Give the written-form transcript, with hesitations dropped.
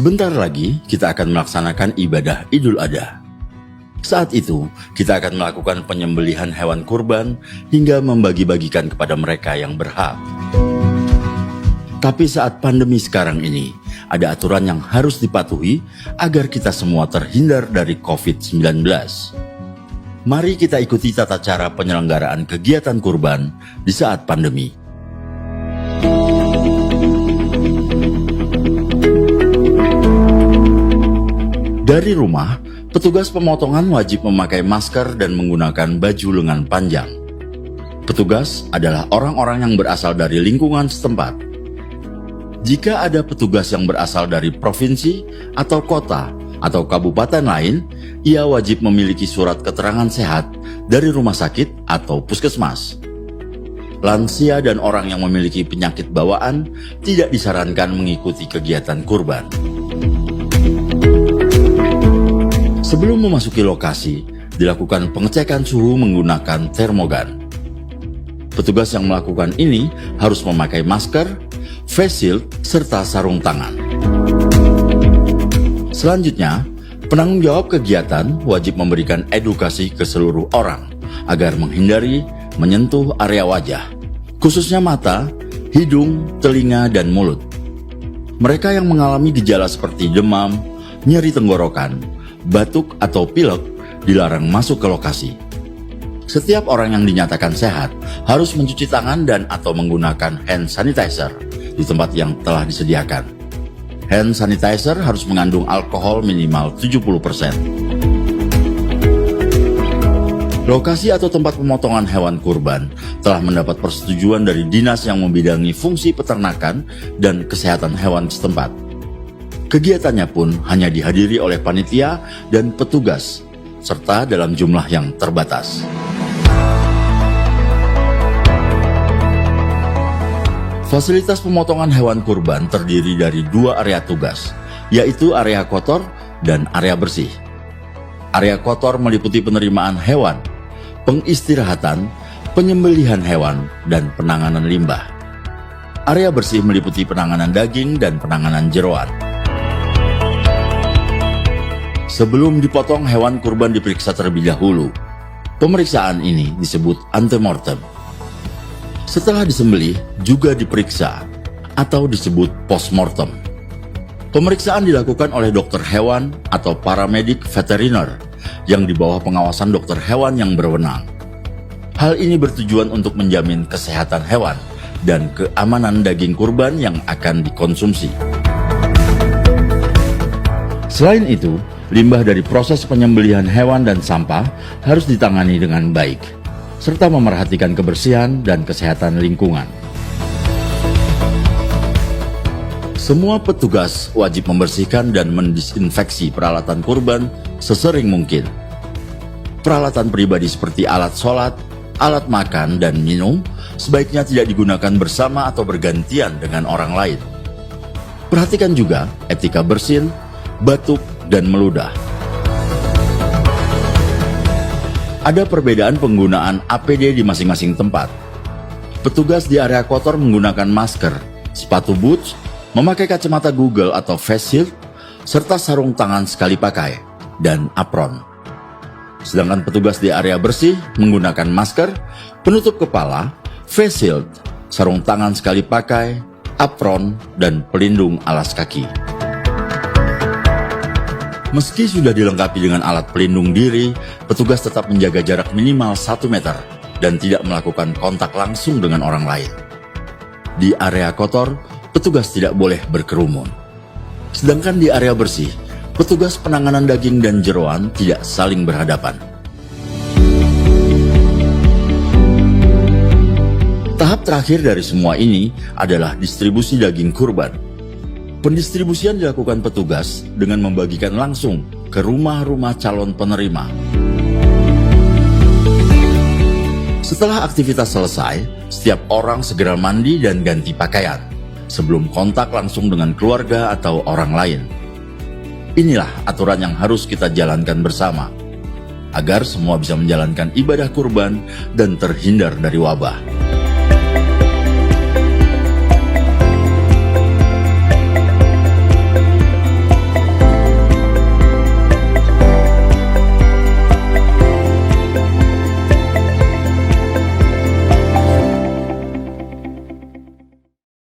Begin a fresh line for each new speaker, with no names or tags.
Sebentar lagi kita akan melaksanakan ibadah Idul Adha. Saat itu, kita akan melakukan penyembelihan hewan kurban hingga membagi-bagikan kepada mereka yang berhak. Tapi saat pandemi sekarang ini, ada aturan yang harus dipatuhi agar kita semua terhindar dari COVID-19. Mari kita ikuti tata cara penyelenggaraan kegiatan kurban di saat pandemi. Dari rumah, petugas pemotongan wajib memakai masker dan menggunakan baju lengan panjang. Petugas adalah orang-orang yang berasal dari lingkungan setempat. Jika ada petugas yang berasal dari provinsi atau kota atau kabupaten lain, ia wajib memiliki surat keterangan sehat dari rumah sakit atau puskesmas. Lansia dan orang yang memiliki penyakit bawaan tidak disarankan mengikuti kegiatan kurban. Sebelum memasuki lokasi, dilakukan pengecekan suhu menggunakan termogan. Petugas yang melakukan ini harus memakai masker, face shield, serta sarung tangan. Selanjutnya, penanggung jawab kegiatan wajib memberikan edukasi ke seluruh orang agar menghindari menyentuh area wajah, khususnya mata, hidung, telinga, dan mulut. Mereka yang mengalami gejala seperti demam, nyeri tenggorokan, batuk atau pilek dilarang masuk ke lokasi. Setiap orang yang dinyatakan sehat harus mencuci tangan dan atau menggunakan hand sanitizer di tempat yang telah disediakan. Hand sanitizer harus mengandung alkohol minimal 70%. Lokasi atau tempat pemotongan hewan kurban telah mendapat persetujuan dari dinas yang membidangi fungsi peternakan dan kesehatan hewan setempat. Kegiatannya pun hanya dihadiri oleh panitia dan petugas, serta dalam jumlah yang terbatas. Fasilitas pemotongan hewan kurban terdiri dari 2 area tugas, yaitu area kotor dan area bersih. Area kotor meliputi penerimaan hewan, pengistirahatan, penyembelihan hewan, dan penanganan limbah. Area bersih meliputi penanganan daging dan penanganan jeroan. Sebelum dipotong, hewan kurban diperiksa terlebih dahulu. Pemeriksaan ini disebut antemortem. Setelah disembelih, juga diperiksa atau disebut postmortem. Pemeriksaan dilakukan oleh dokter hewan atau paramedik veteriner yang di bawah pengawasan dokter hewan yang berwenang. Hal ini bertujuan untuk menjamin kesehatan hewan dan keamanan daging kurban yang akan dikonsumsi. Selain itu, limbah dari proses penyembelihan hewan dan sampah harus ditangani dengan baik, serta memerhatikan kebersihan dan kesehatan lingkungan. Semua petugas wajib membersihkan dan mendisinfeksi peralatan kurban sesering mungkin. Peralatan pribadi seperti alat sholat, alat makan, dan minum sebaiknya tidak digunakan bersama atau bergantian dengan orang lain. Perhatikan juga etika bersin, batuk, dan meludah. Ada perbedaan penggunaan APD di masing-masing tempat. Petugas di area kotor menggunakan masker, sepatu boots, memakai kacamata Google atau face shield, serta sarung tangan sekali pakai, dan apron. Sedangkan petugas di area bersih menggunakan masker, penutup kepala, face shield, sarung tangan sekali pakai, apron, dan pelindung alas kaki. Meski sudah dilengkapi dengan alat pelindung diri, petugas tetap menjaga jarak minimal 1 meter dan tidak melakukan kontak langsung dengan orang lain. Di area kotor, petugas tidak boleh berkerumun. Sedangkan di area bersih, petugas penanganan daging dan jeroan tidak saling berhadapan. Tahap terakhir dari semua ini adalah distribusi daging kurban. Pendistribusian dilakukan petugas dengan membagikan langsung ke rumah-rumah calon penerima. Setelah aktivitas selesai, setiap orang segera mandi dan ganti pakaian sebelum kontak langsung dengan keluarga atau orang lain. Inilah aturan yang harus kita jalankan bersama agar semua bisa menjalankan ibadah kurban dan terhindar dari wabah.